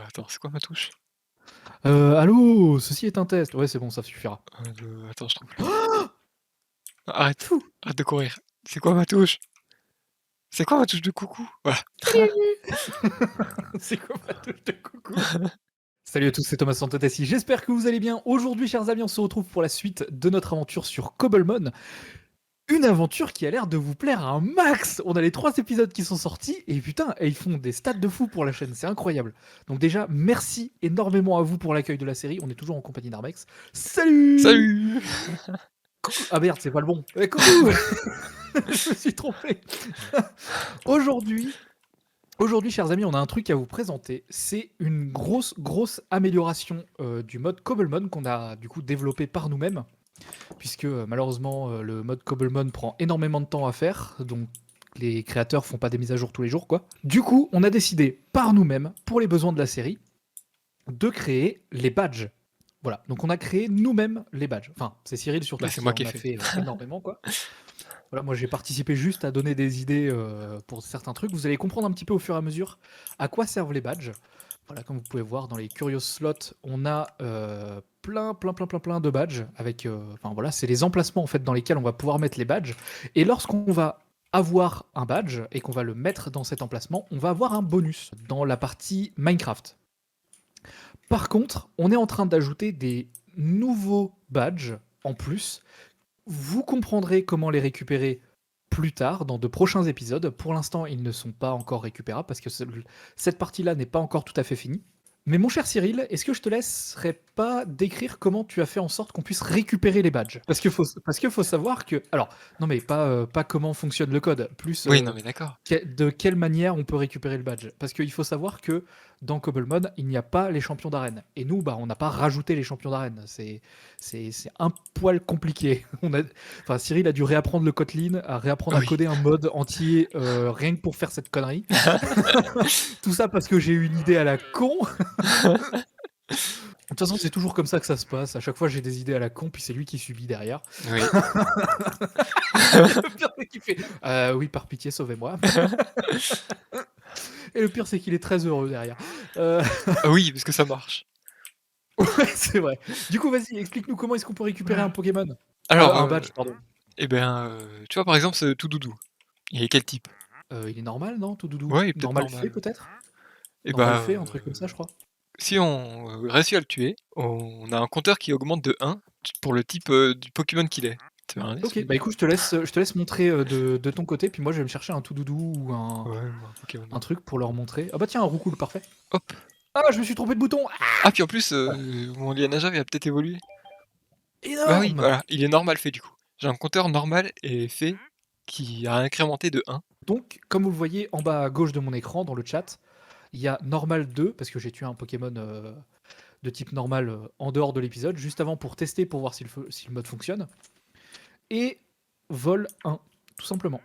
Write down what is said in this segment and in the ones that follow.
Attends, c'est quoi ma touche? Allô, ceci est un test. Ouais, c'est bon, ça suffira. Attends, je trouve plus. Arrête, arrête de courir. C'est quoi ma touche? C'est quoi ma touche de coucou? Voilà. Salut! C'est quoi ma touche de coucou? Salut à tous, c'est Thomas Santotessi. J'espère que vous allez bien. Aujourd'hui, chers amis, on se retrouve pour la suite de notre aventure sur Cobblemon. Une aventure qui a l'air de vous plaire un max. On a les 3 épisodes qui sont sortis et putain, ils font des stats de fou pour la chaîne. C'est incroyable. Donc déjà, merci énormément à vous pour l'accueil de la série. On est toujours en compagnie d'Armex. Salut! Salut! Coucou. Ah merde, c'est pas le bon. Coucou! Je me suis trompé. Aujourd'hui, Aujourd'hui, chers amis, on a un truc à vous présenter. C'est une grosse amélioration du mode Cobblemon qu'on a du coup développé par nous-mêmes, puisque malheureusement le mode Cobblemon prend énormément de temps à faire, donc les créateurs font pas des mises à jour tous les jours, quoi. Du coup, on a décidé par nous-mêmes, pour les besoins de la série, de créer les badges. Voilà, donc on a créé nous-mêmes les badges. Enfin, c'est Cyril Bah, surtout c'est qui moi qui en ai a fait. fait énormément, quoi. Voilà, moi j'ai participé juste à donner des idées pour certains trucs. Vous allez comprendre un petit peu au fur et à mesure à quoi servent les badges. Voilà, comme vous pouvez voir dans les Curious Slots, on a plein de badges avec. Enfin voilà, c'est les emplacements en fait dans lesquels on va pouvoir mettre les badges. Et lorsqu'on va avoir un badge et qu'on va le mettre dans cet emplacement, on va avoir un bonus dans la partie Minecraft. Par contre, on est en train d'ajouter des nouveaux badges en plus. Vous comprendrez comment les récupérer plus tard, dans de prochains épisodes. Pour l'instant, ils ne sont pas encore récupérables parce que cette partie-là n'est pas encore tout à fait finie. Mais mon cher Cyril, est-ce que je te laisserais pas décrire comment tu as fait en sorte qu'on puisse récupérer les badges? Parce que faut savoir que... Alors, non mais pas comment fonctionne le code, plus Oui, non, mais d'accord. de quelle manière on peut récupérer le badge. Parce qu'il faut savoir que dans Cobblemon, il n'y a pas les champions d'arène. Et nous, bah, on n'a pas rajouté les champions d'arène. C'est un poil compliqué. Enfin, Cyril a dû réapprendre le Kotlin, à réapprendre à Oui. coder un mode entier rien que pour faire cette connerie. Tout ça parce que j'ai eu une idée à la con. De toute façon, c'est toujours comme ça que ça se passe. À chaque fois, j'ai des idées à la con, puis c'est lui qui subit derrière. Oui. Le pire, c'est qu'il fait oui, par pitié, sauvez-moi. Et le pire, c'est qu'il est très heureux derrière. Ah oui, parce que ça marche. Ouais, c'est vrai. Du coup, vas-y, explique-nous comment est-ce qu'on peut récupérer un Pokémon. Alors, Un badge, pardon. et ben, tu vois, par exemple, ce Tout-Doudou, il est quel type? Il est normal, non, tout doudou? Ouais, il est peut-être Normal fait, normal. peut-être? Et Normal bah, fait, un truc comme ça, je crois. si on réussit à le tuer, on a un compteur qui augmente de 1 pour le type, du Pokémon qu'il est. Tu veux un indice Ok, ou? bah écoute, je te laisse montrer de ton côté, puis moi je vais me chercher un tout doudou ou Ouais, ou un Pokémon. un truc pour leur montrer. Ah bah tiens, un roucoule, parfait. Hop! Ah, je me suis trompé de bouton. Ah, puis en plus, Ah, mon Lianajah il a peut-être évolué. Bah oui, énorme. voilà, il est normal fait du coup. J'ai un compteur normal et fait qui a incrémenté de 1. Donc, comme vous le voyez en bas à gauche de mon écran, dans le chat, il y a normal 2, parce que j'ai tué un Pokémon de type normal en dehors de l'épisode, juste avant pour tester, pour voir si le mode fonctionne. Et vol 1, tout simplement.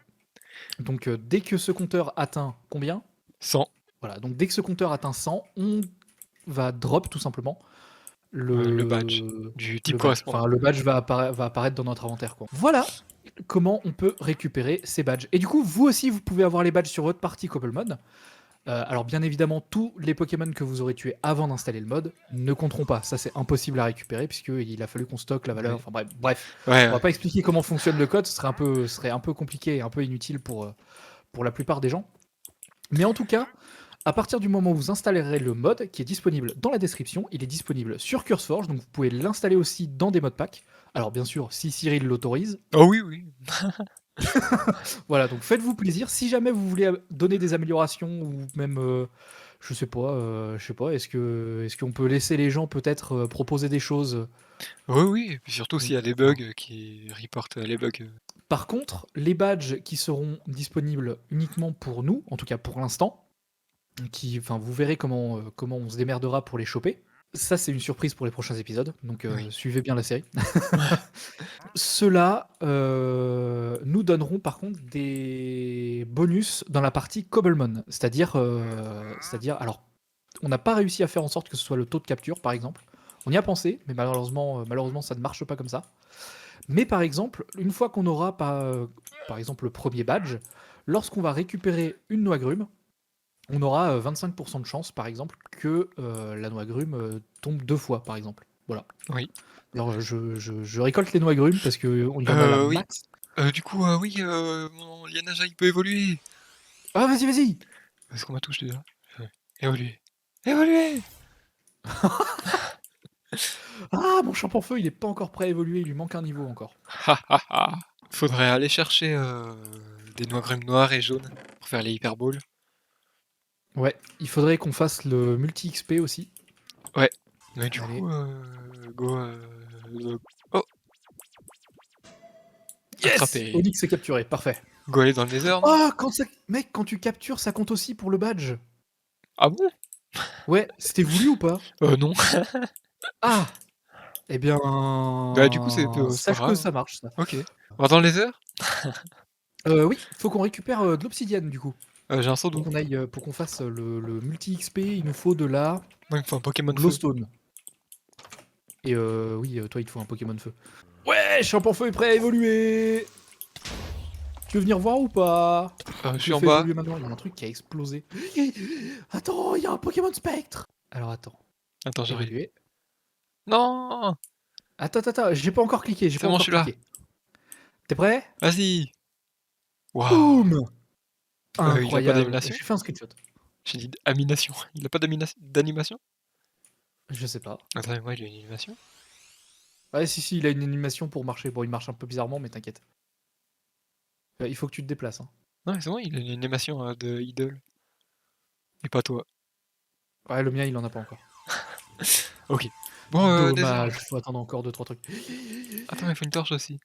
Donc, dès que ce compteur atteint combien? 100. Voilà, donc dès que ce compteur atteint 100, on va drop tout simplement Le badge du type le badge. correspondant. Enfin, le badge va apparaître dans notre inventaire, quoi. Voilà comment on peut récupérer ces badges. Et du coup, vous aussi, vous pouvez avoir les badges sur votre partie Cobblemon. Alors, bien évidemment, tous les Pokémon que vous aurez tués avant d'installer le mode ne compteront pas. Ça, c'est impossible à récupérer, puisqu'il a fallu qu'on stocke la valeur. Oui. Enfin, bref. Ouais, On va ouais. pas expliquer comment fonctionne le code, ce serait un peu compliqué et un peu inutile pour la plupart des gens. Mais en tout cas, à partir du moment où vous installerez le mode, qui est disponible dans la description, il est disponible sur CurseForge, donc vous pouvez l'installer aussi dans des modpacks. Alors bien sûr, si Cyril l'autorise. Oh oui, oui. Voilà, donc faites-vous plaisir. Si jamais vous voulez donner des améliorations ou même, je sais pas, est-ce qu'on peut laisser les gens peut-être proposer des choses. Oui, oui, et puis surtout s'il y a des bugs Enfin, qui reportent les bugs. par contre, les badges qui seront disponibles uniquement pour nous, en tout cas pour l'instant, enfin, vous verrez comment on se démerdera pour les choper. Ça, c'est une surprise pour les prochains épisodes, donc Oui. suivez bien la série. Ceux-là nous donneront par contre des bonus dans la partie Cobblemon, c'est-à-dire, alors, on n'a pas réussi à faire en sorte que ce soit le taux de capture, par exemple. On y a pensé, mais malheureusement, ça ne marche pas comme ça. Mais par exemple, une fois qu'on aura par exemple le premier badge, lorsqu'on va récupérer une noix grume, on aura 25% de chance, par exemple, que la noix agrume tombe 2 fois, par exemple. Voilà. Oui. Alors, je récolte les noix agrumes parce qu'il y en a la Oui. max. Du coup, oui, mon Lianaja, il peut évoluer. Ah, vas-y, vas-y! Est-ce qu'on m'a touché déjà? Évoluer. Évoluer! Ah, mon champ-en-feu, il est pas encore prêt à évoluer, il lui manque un niveau encore. Ha ha ha! Faudrait aller chercher, des noix agrumes noires et jaunes pour faire les hyperballs. Ouais, il faudrait qu'on fasse le multi-XP aussi. Ouais. Mais du Allez. coup, go, oh! Yes! Attrapé. Onyx est capturé, parfait. Go aller dans le nether, non? Oh, mec, quand tu captures, ça compte aussi pour le badge. Ah bon? Ouais, c'était voulu ou pas? Non. Ah! Eh bien, Bah, du coup, c'est pas sache que grave, hein. ça marche, ça. OK. On va dans le nether? Oui, faut qu'on récupère de l'obsidienne, du coup. J'ai un seau Pour d'eau. qu'on aille, pour qu'on fasse le multi-XP, il nous faut de la Moi, il me faut un Pokémon feu. glowstone. Et oui, toi, il te faut un Pokémon feu. Ouais, Champ-en-feu est prêt à évoluer! Tu veux venir voir ou pas? Je Je suis le en fais bas. évoluer maintenant, il y a un truc qui a explosé. Attends, il y a un Pokémon spectre! Alors attends, Attends, j'arrive. évoluer. Non! Attends, j'ai pas encore cliqué, j'ai C'est pas bon, je encore suis là. cliqué. T'es prêt? Vas-y! Waouh! Boum! Il a pas Incroyable. d'animation? J'ai fait un screenshot. J'ai dit amination. Il a pas d'animation? Je sais pas. Attends, mais moi, il a une animation? Ouais, si, il a une animation pour marcher. Bon, il marche un peu bizarrement, mais t'inquiète. Il faut que tu te déplaces, hein. Non, mais c'est bon, il a une animation, de idole. Et pas toi. Ouais, le mien, il en a pas encore. OK. Bon, nether. Dommage, faut attendre encore 2-3 trucs. Attends, mais il faut une torche aussi.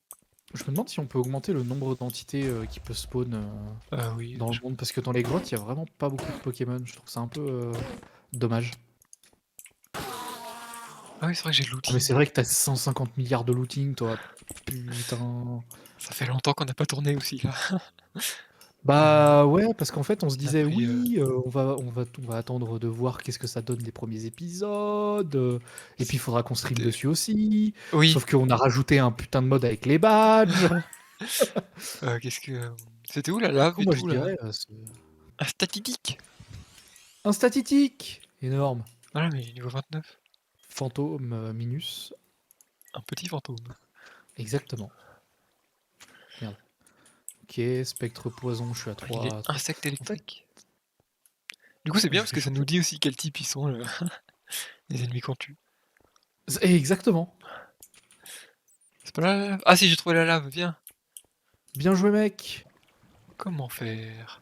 Je me demande si on peut augmenter le nombre d'entités qui peut spawn Oui, dans le monde, parce que dans les grottes, il y a vraiment pas beaucoup de Pokémon. Je trouve ça un peu dommage. ah oui, c'est vrai que j'ai de Ah, mais l'outil. c'est vrai que t'as 150 milliards de looting, toi. Putain. Ça fait longtemps qu'on n'a pas tourné aussi, là. Bah ouais, parce qu'en fait, on se On a disait pris, oui, on va attendre de voir qu'est-ce que ça donne les premiers épisodes, et puis il faudra qu'on stream c'était dessus aussi. oui, Sauf qu'on a rajouté un putain de mode avec les badges. qu'est-ce que, c'était où la Du lave coup, et moi je tout, là? dirais Un statitique! un statitique énorme. Voilà, mais niveau 29. Fantôme Minus, Un petit fantôme. exactement. Merde. Ok, spectre poison, je suis à Il est 3 trucs. insecte En fait, électrique. Du coup, c'est bien je parce vais que ça changer. nous dit aussi quel type ils sont, les ennemis qu'on tue. Exactement. C'est pas la lave? Ah si, j'ai trouvé la lave, viens! Bien joué, mec. Comment faire?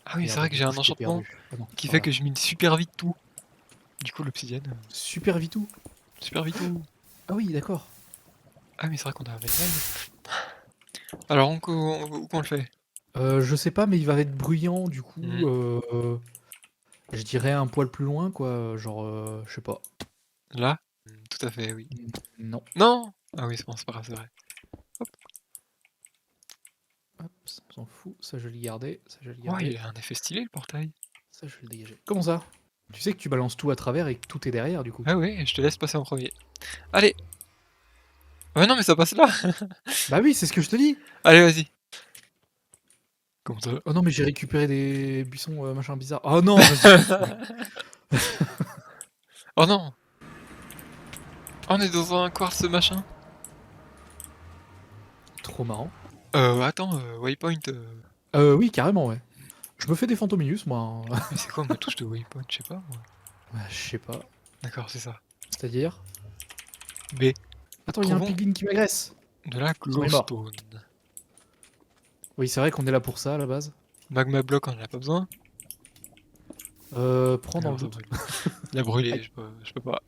Ah oui, c'est Merde, vrai que du j'ai coup, un je t'ai enchantement perdu. Ah non, qui par fait là. que je mine super vite tout. Du coup, l'obsidienne, Super Vitou. super vite tout. Ah oui, d'accord. Ah mais c'est vrai qu'on a un Venmal. Alors, où qu'on le fait? Je sais pas, mais il va être bruyant, du Mmh. coup, je dirais un poil plus loin, quoi, genre, je sais pas. Là? Tout à fait, oui. Non. Non! Ah oui, c'est bon, c'est pas grave, c'est vrai. Hop, ça, on s'en fout. Ça, je vais le garder. Ça, je vais le Oh, il garder. a un effet stylé, le portail. Ça, je vais le dégager. Comment ça? Tu sais que tu balances tout à travers et que tout est derrière, du coup. Ah oui, je te laisse passer en premier. Allez! Ah mais non, mais ça passe là! Bah oui, c'est ce que je te dis! Allez, vas-y! Comment ça? Oh non, mais j'ai récupéré des buissons, machin bizarre. Oh non, vas-y, je te saoule. Oh non! Oh, on est dans un quartz machin. Trop marrant. Attends, waypoint, Oui, carrément, ouais. Je me fais des Fantominus, moi, hein. mais c'est quoi ma touche de waypoint? Je sais pas, moi. Ouais, je sais pas. D'accord, c'est ça. C'est-à-dire? B. Attends, il y a un Trouvons piglin qui m'agresse! de la On est mort. glowstone. Oui, c'est vrai qu'on est là pour ça, à la base. Magma block, on en a pas besoin. Prends dans Alors le ça doute. brûle. Il a brûlé, Aïe. je peux pas.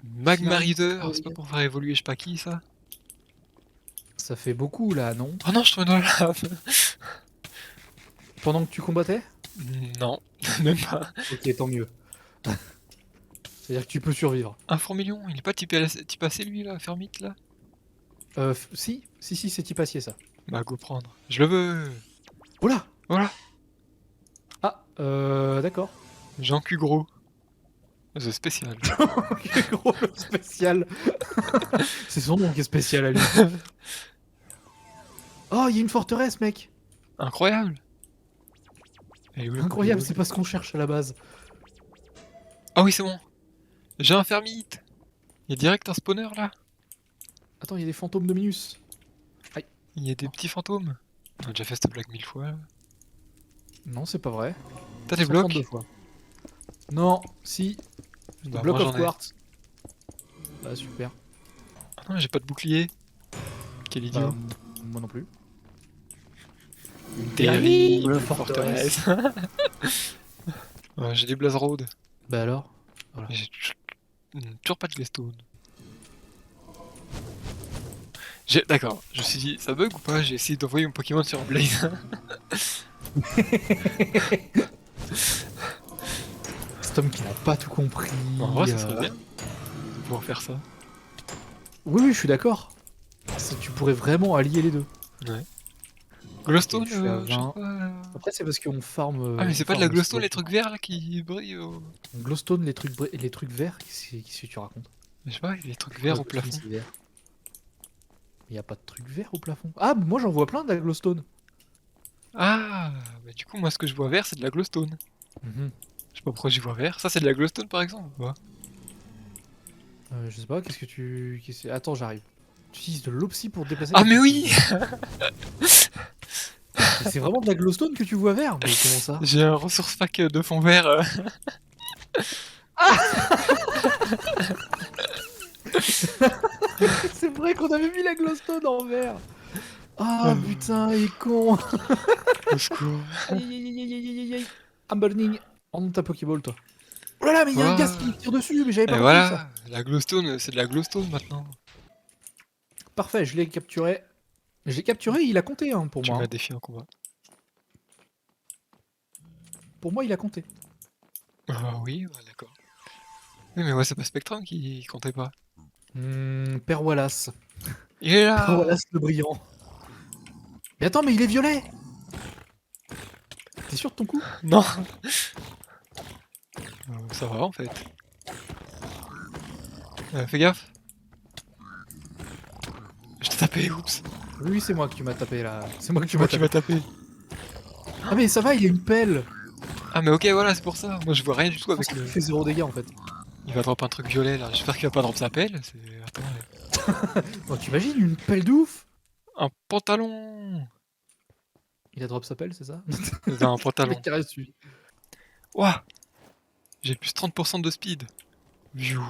Magma Tiens, Reader, oh, c'est pas pour faire évoluer je sais pas qui ça? ça fait beaucoup, là, non? Oh non, je tombe dans la lave! Pendant que tu combattais? Non, même pas. Ok, tant mieux. C'est-à-dire que tu peux survivre. Un fourmilion, il est pas type AC lui là, Fermite là? Si, c'est type acier, ça. Bah go prendre. Je le veux! Oula! Voilà! Ah, d'accord. Jean cul gros. The spécial. Gros, le spécial. C'est son nom qui est spécial à lui. Oh, il y a une forteresse, mec. Incroyable! Elle est où la Incroyable, Pokéball? c'est pas ce qu'on cherche à la base. Ah oui, c'est bon. J'ai un fermite. Il y a direct un spawner là. Attends, il y a des fantômes de Minus. Aïe. Il y a des petits fantômes. On a déjà fait cette blague 1000 fois là. Non, c'est pas vrai. T'as des 132 blocs? fois. Non, si. Des Bah blocs moi of j'en ai. quartz. Bah super. Ah non, j'ai pas de bouclier. Quel Bah, idiot. moi non plus. Une Terrible forteresse. forteresse. Ouais, j'ai des Blaze Road. Bah alors. Voilà. Mais j'ai toujours pas de Glestone. D'accord, je me suis dit, ça bug ou pas? J'ai essayé d'envoyer mon Pokémon sur un Blaze. Cet homme qui n'a pas tout compris. En vrai, ça serait bien de pouvoir faire ça. Oui, oui, je suis d'accord. Tu pourrais vraiment allier les deux. Ouais. Glowstone, Ok, je suis à je sais 20. pas. Après, c'est parce qu'on farm. Ah, mais c'est on pas de la farm glowstone, aussi. les trucs verts là qui brillent Glowstone, les trucs verts, qu'est-ce que tu racontes? Je sais pas, les trucs Pourquoi verts la au glowstone, plafond. c'est vert? Il y a pas de trucs verts au plafond. Ah, moi j'en vois plein de la glowstone. Ah, bah du coup, moi ce que je vois vert, c'est de la glowstone. Mhm. Je sais pas pourquoi j'y vois vert. Ça, c'est de la glowstone par exemple ou pas? Je sais pas, Attends, j'arrive. Tu utilises de l'opsie pour te déplacer Ah, quand mais tu oui! Mais c'est vraiment de la glowstone que tu vois vert? Mais comment ça? J'ai un ressource pack de fond vert. C'est vrai qu'on avait mis la glowstone en vert. Ah Euh, putain, il est con. Au secours. Aïe aïe aïe aïe aïe aïe aïe aïe. I'm burning. Rends ta Pokéball, toi. Oh là là, mais il y a un gaz Voilà. qui me tire dessus, mais j'avais Et pas compris ça. voilà, la glowstone, c'est de la glowstone maintenant. Parfait, je l'ai capturé. Je l'ai capturé, il a compté hein, pour Tu moi. m'as Hein. défié en combat. Pour moi, il a compté. Ah oui, ouais, d'accord. Oui, mais moi, c'est pas Spectrum qui comptait pas. Père Wallace. Il est Père là! Wallace le brillant. Mais attends, mais il est violet. T'es sûr de ton coup? Non! Ça va en fait. Fais gaffe. Je t'ai tapé, oups. Oui, c'est moi que tu m'as tapé là. C'est moi que tu C'est m'as moi qui tapé. m'a tapé. Ah mais ça va, il a une pelle. Ah, mais ok, voilà, c'est pour ça. Moi, je vois rien du tout Je pense avec qu'il le. fait 0 dégâts en fait. Il va drop un truc violet là. J'espère qu'il va pas drop sa pelle. Attends, Oh, t'imagines une pelle de ouf? un pantalon! Il a drop sa pelle, c'est ça? C'est un Le mec pantalon. qui reste suivi. Ouah! J'ai plus 30% de speed. Viou.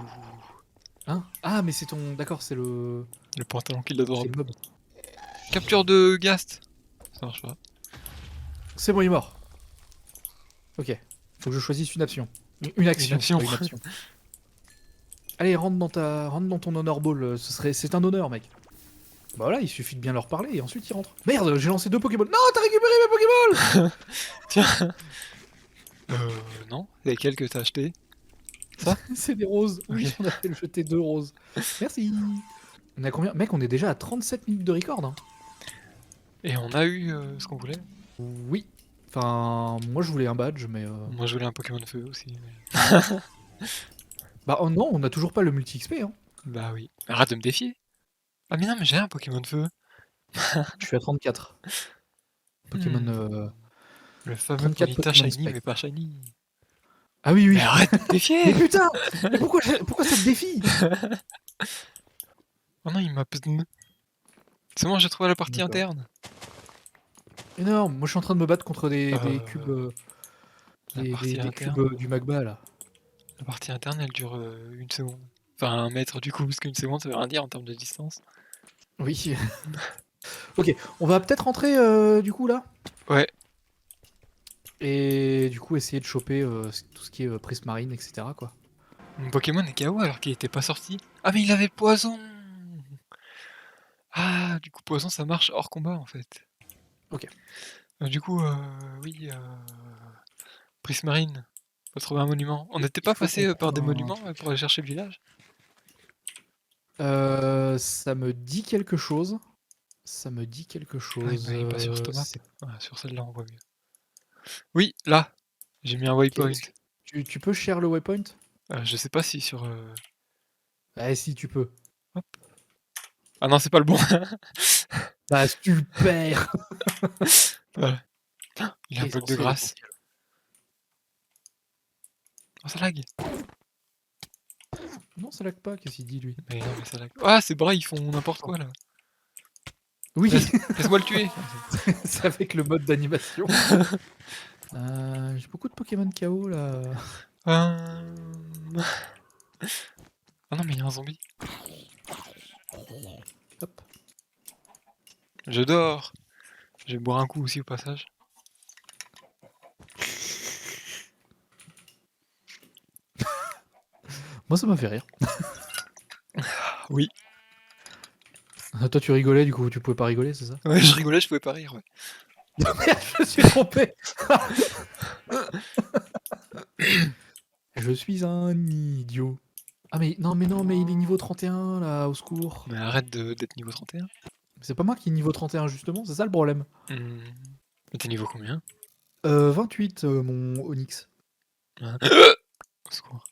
Hein? Ah, mais c'est ton. D'accord, c'est le. Le pantalon qui le C'est drop. le mob. Capture de Ghast. Ça marche pas. C'est bon, il est mort. Ok. Faut que je choisisse une action. Une action, action. pas une option. Allez, rentre dans ton honor ball. C'est un honneur, mec. Bah voilà, il suffit de bien leur parler et ensuite ils rentrent. Merde, j'ai lancé 2 Pokéballs. Non, t'as récupéré mes Pokéballs. Tiens. Non. Lesquels que t'as acheté? C'est des roses. Oui, Ok. on a fait le jeter 2 roses. Merci. On a combien? Mec, on est déjà à 37 minutes de record. Hein. Et on a eu ce qu'on voulait. Oui. Enfin, moi je voulais un badge, mais. Moi, je voulais un Pokémon de feu aussi. Mais... Bah oh non, on a toujours pas le multi-XP. Hein. Bah oui. Arrête de me défier. Ah, mais non, mais j'ai un Pokémon de feu. Je suis à 34. Pokémon. Le fameux 34 Ponyta Pokémon Shiny, Spec. mais pas Shiny. Ah oui, oui. Mais arrête de me Mais défier! putain. Mais pourquoi ça te défie? Oh non, il m'a... C'est bon, j'ai trouvé la partie D'accord. interne. Énorme. Moi je suis en train de me battre contre des cubes. La partie Des interne. cubes du magma là. La partie interne, elle dure 1 seconde. Enfin, 1 mètre du coup, parce qu'une seconde, ça veut rien dire en termes de distance. Oui. Ok, on va peut-être rentrer du coup là. Ouais. Et du coup essayer de choper tout ce qui est Prismarine, etc. quoi. Mon Pokémon est KO alors qu'il était pas sorti. Ah, mais il avait poison! Ah, du coup, poison, ça marche hors combat en fait. Ok. Du coup, oui, Prismarine, faut trouver un monument. On n'était Il pas faut qu'on passé par trouve des un monuments truc. pour aller chercher le village? Ça me dit quelque chose. Ça me dit quelque Ah, chose. mais pas sur cette map. C'est- Ah, sur celle-là, on voit mieux. Oui, là, j'ai mis un waypoint. Tu peux share le waypoint? Je sais pas si sur. Ah si tu peux. Hop. Ah non, c'est pas le bon. Bah super. Voilà. Il a un bloc de Essentiel, grâce. essentiel. Oh, ça lag. Non, ça lag pas, qu'est-ce qu'il dit lui? Mais non, mais ça lag. Ah, ces bras, ils font n'importe quoi là. Oui, Laisse-moi le tuer. c'est avec le mode d'animation. J'ai beaucoup de Pokémon KO là. Hem. Ah non, mais il y a un zombie. Hop. Je dors. Je vais boire un coup aussi au passage. Moi ça m'a fait rire. Oui. Toi tu rigolais, du coup tu pouvais pas rigoler, c'est ça? Ouais, je rigolais, je pouvais pas rire, ouais. Merde, je me suis trompé. Je suis un idiot. Ah mais non, il est niveau 31 là, au secours. Mais arrête d'être niveau 31. C'est pas moi qui est niveau 31 justement, c'est ça le problème. Mmh. Mais t'es niveau combien? 28 mon Onyx. Hein? Au secours.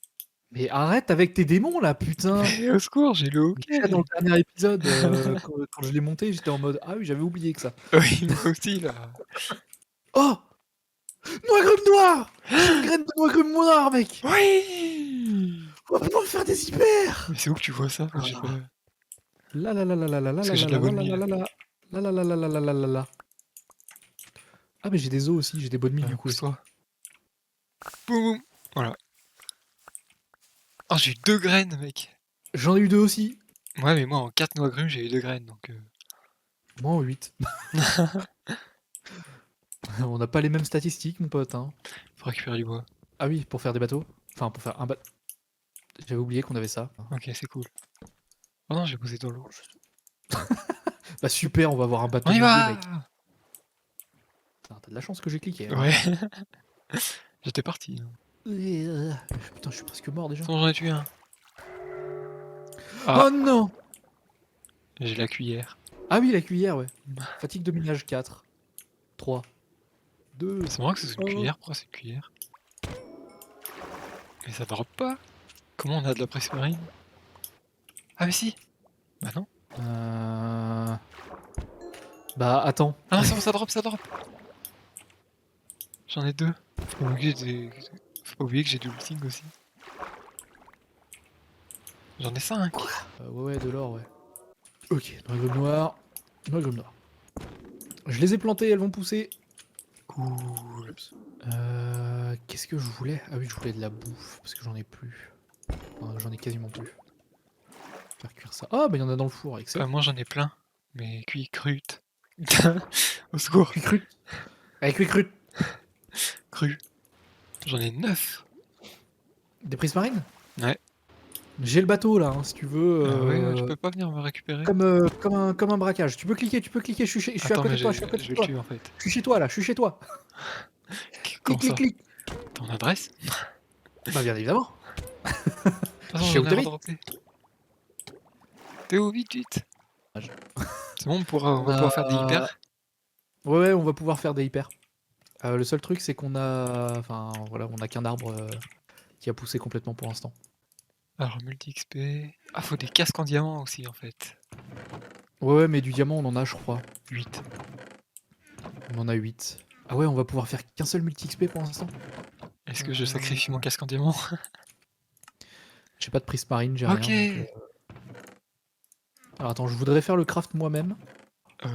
Mais arrête avec tes démons là, putain! Mais au secours, j'ai le Déjà dans hockey. le dernier épisode, quand je l'ai monté, j'étais en mode: «Ah oui, j'avais oublié que ça». Oui, moi aussi là. Oh! Noix-grume noir! J'ai une graine de noix-grume noir, mec! Oui! On va pouvoir faire des hyper! Mais c'est où que tu vois ça? Moi, j'ai pas. La la la la la la la Parce la que j'ai la de la la bonne la mie la là. la la la la la la la la la la. Ah mais j'ai des os aussi, j'ai des bonnes mie du coup aussi. Pousse-toi. Boum boum. Voilà. Oh, j'ai eu 2 graines, mec. J'en ai eu 2 aussi. Ouais, mais moi en 4 noix grumes, j'ai eu 2 graines donc Moi en 8. On n'a pas les mêmes statistiques, mon pote, hein. faut récupérer du bois. Ah oui, pour faire des bateaux. Enfin, pour faire un bateau. J'avais oublié qu'on avait ça. OK, c'est cool. Oh non, j'ai posé dans l'eau. Bah super, on va avoir un bateau On y mouillé, va! mec. Putain, t'as de la chance que j'ai cliqué, hein. Ouais. J'étais parti, hein. Putain, je suis presque mort déjà. C'est bon, j'en ai tué un. Ah, Oh non! j'ai la cuillère. Ah oui, la cuillère, ouais. Fatigue de ménage 4. 3. 2. C'est marrant que ce soit une 1. cuillère. Pourquoi c'est une cuillère? Mais ça drop pas? Comment on a de la presse marine? Ah mais si! Bah non. Bah attends. Ah non, c'est bon, ça drop, ça drop! J'en ai 2. Faut pas oublier que j'ai du looting aussi. J'en ai 5. Ouais, de l'or, ouais. Ok, noix-grume noir. Noix-grume noir. Je les ai plantées, elles vont pousser. Cool. Qu'est-ce que je voulais? Ah oui, je voulais de la bouffe, parce que j'en ai plus. Enfin, j'en ai quasiment plus. Faire cuire ça. Ah, bah il y en a dans le four, excellent. Moi j'en ai plein. Mais cuit crute. Au secours. Cuicrute. Avec cuicrute. Cru. J'en ai 9. Des prises marines? Ouais. J'ai le bateau là, hein, si tu veux. Ah ouais, tu peux pas venir me récupérer? Comme un braquage. Tu peux cliquer, je suis à Attends, côté mais de toi, je suis à côté je de vais le toi. tuer en fait. Je suis chez toi là, je suis chez toi. Comment Clique, ça? clique, clique. Ton adresse? Bah bien évidemment. Attends, Je sais j'en où ai t'habites. redroppé. Théo, vite, vite! C'est bon, on va On pouvoir faire des a- hyper? Ouais, on va pouvoir faire des hyper. Le seul truc, c'est qu'on a, enfin voilà, on a qu'un arbre qui a poussé complètement pour l'instant. Alors, multi-XP... Ah, faut des casques en diamant aussi, en fait. Ouais, mais du diamant, on en a, je crois. 8. On en a 8. Ah ouais, on va pouvoir faire qu'un seul multi-XP pour l'instant. Est-ce que je sacrifie mon casque en diamant? J'ai pas de prise marine, j'ai Ok! rien. Donc, alors attends, je voudrais faire le craft moi-même.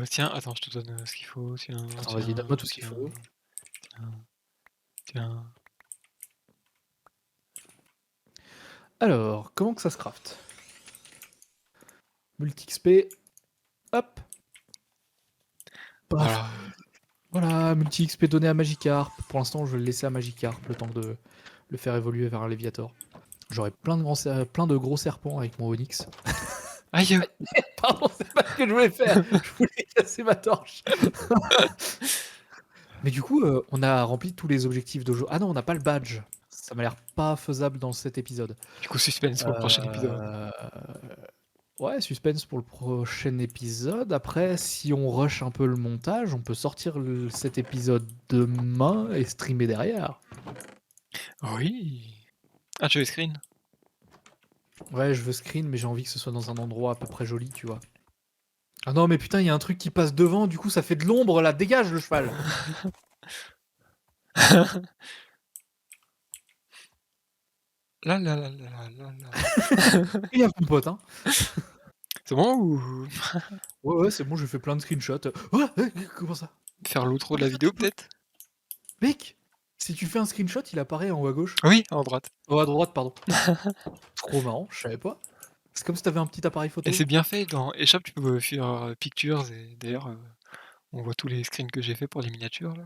Tiens, attends, je te donne ce qu'il faut. Tiens, Attends, tiens, vas-y, donne-moi tout ce qu'il tiens, faut. Tiens, tiens. Alors, comment que ça se craft? Multi-XP. Hop. Paf. Voilà. Voilà, multi-XP donné à Magikarp. Pour l'instant, je vais le laisser à Magikarp, le temps de le faire évoluer vers un Léviator. J'aurai plein de gros serpents avec mon Onyx. Aïe! Pardon, c'est pas ce que je voulais faire. Je voulais casser ma torche. Mais du coup, on a rempli tous les objectifs de jeu. Ah non, on n'a pas le badge. Ça m'a l'air pas faisable dans cet épisode. Du coup, suspense pour le prochain épisode. Ouais, suspense pour le prochain épisode. Après, si on rush un peu le montage, on peut sortir cet épisode demain et streamer derrière. Oui! Ah, tu veux screen? Ouais, je veux screen, mais j'ai envie que ce soit dans un endroit à peu près joli, tu vois. Ah non, mais putain, il y a un truc qui passe devant, du coup, ça fait de l'ombre, là. Dégage, le cheval. là là là là là là. Et à mon pote, hein. C'est bon ou Ouais, ouais, c'est bon, j'ai fait plein de screenshots. Ouais, comment ça? faire l'outro de Comment la ça tu vidéo peux? peut-être? Mec, si tu fais un screenshot, il apparaît en haut à gauche. Oui, en droite. Oh, à droite, pardon. Trop marrant, je savais pas. C'est comme si tu avais un petit appareil Et photo. c'est bien fait dans Échappe, tu peux faire, pictures et d'ailleurs, on voit tous les screens que j'ai fait pour les miniatures là.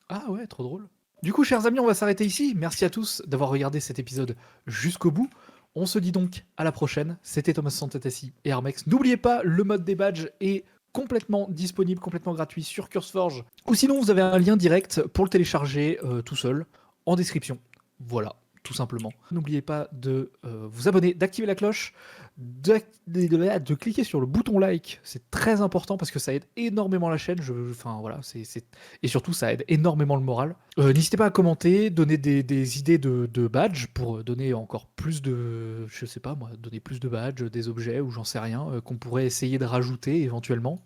Ah ouais, trop drôle. Du coup, chers amis, on va s'arrêter ici. Merci à tous d'avoir regardé cet épisode jusqu'au bout. On se dit donc à la prochaine. C'était Thomas Santatassi et Armex. N'oubliez pas, le mode des badges est complètement disponible, complètement gratuit sur CurseForge. Ou sinon, vous avez un lien direct pour le télécharger tout seul en description. Voilà, tout simplement. N'oubliez pas de vous abonner, d'activer la cloche, de cliquer sur le bouton like. C'est très important parce que ça aide énormément la chaîne. Enfin voilà, et surtout ça aide énormément le moral. N'hésitez pas à commenter, donner des idées de badges pour donner encore plus de, je sais pas moi, donner plus de badges, des objets ou j'en sais rien qu'on pourrait essayer de rajouter éventuellement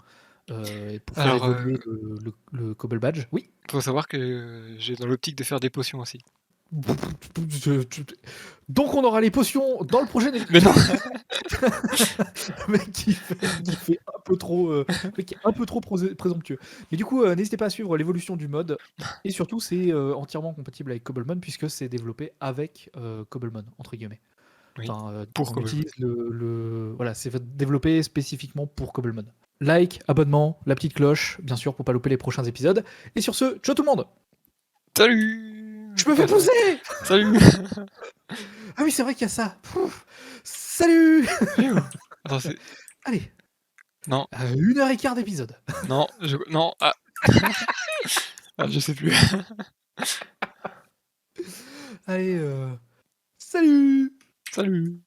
pour faire Alors, évoluer le Cobble Badge. Oui. faut savoir que j'ai dans l'optique de faire des potions aussi. Donc on aura les potions dans le prochain Mais non! le mec qui fait un peu trop, le mec qui est un peu trop présomptueux. Mais du coup, n'hésitez pas à suivre l'évolution du mode et surtout c'est entièrement compatible avec Cobblemon puisque c'est développé avec Cobblemon entre guillemets. Oui, Enfin, pour on Cobblemon. utilise voilà, c'est développé spécifiquement pour Cobblemon. Like, abonnement, la petite cloche, bien sûr, pour pas louper les prochains épisodes. Et sur ce, ciao tout le monde! Salut! Je me fais pousser! Salut! Ah oui, c'est vrai qu'il y a ça. Pouf. Salut! Attends, c'est Allez, non, 1h15 d'épisode. non, non, ah! Ah, je sais plus. Allez, salut! Salut!